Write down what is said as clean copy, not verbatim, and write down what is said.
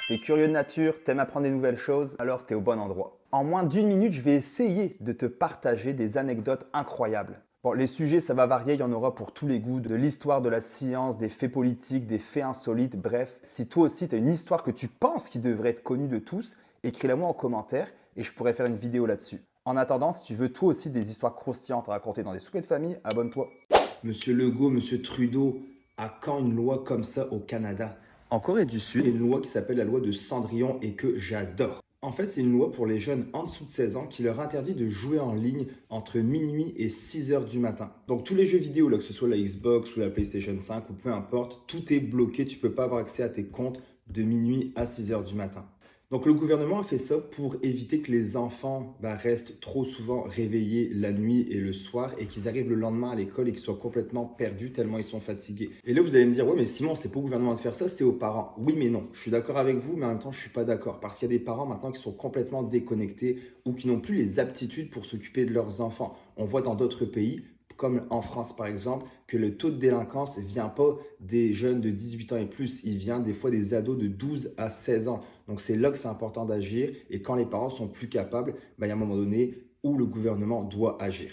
T'es curieux de nature, t'aimes apprendre des nouvelles choses, alors t'es au bon endroit. En moins d'une minute, je vais essayer de te partager des anecdotes incroyables. Bon, les sujets, ça va varier, il y en aura pour tous les goûts, de l'histoire, de la science, des faits politiques, des faits insolites, bref. Si toi aussi tu as une histoire que tu penses qui devrait être connue de tous, écris-la moi en commentaire et je pourrais faire une vidéo là-dessus. En attendant, si tu veux toi aussi des histoires croustillantes à raconter dans des soupers de famille, abonne-toi. Monsieur Legault, Monsieur Trudeau, à quand une loi comme ça au Canada? En Corée du Il y a Sud, une loi qui s'appelle la loi de Cendrillon et que j'adore. En fait, c'est une loi pour les jeunes en dessous de 16 ans qui leur interdit de jouer en ligne entre minuit et 6 heures du matin. Donc tous les jeux vidéo, là, que ce soit la Xbox ou la PlayStation 5 ou peu importe, tout est bloqué. Tu ne peux pas avoir accès à tes comptes de minuit à 6 heures du matin. Donc le gouvernement a fait ça pour éviter que les enfants restent trop souvent réveillés la nuit et le soir et qu'ils arrivent le lendemain à l'école et qu'ils soient complètement perdus tellement ils sont fatigués. Et là vous allez me dire, ouais mais Simon, c'est pas au gouvernement de faire ça, c'est aux parents. Oui mais non, je suis d'accord avec vous mais en même temps je suis pas d'accord parce qu'il y a des parents maintenant qui sont complètement déconnectés ou qui n'ont plus les aptitudes pour s'occuper de leurs enfants. On voit dans d'autres pays comme en France par exemple, que le taux de délinquance ne vient pas des jeunes de 18 ans et plus, il vient des fois des ados de 12 à 16 ans. Donc c'est là que c'est important d'agir et quand les parents sont plus capables, il y a un moment donné où le gouvernement doit agir.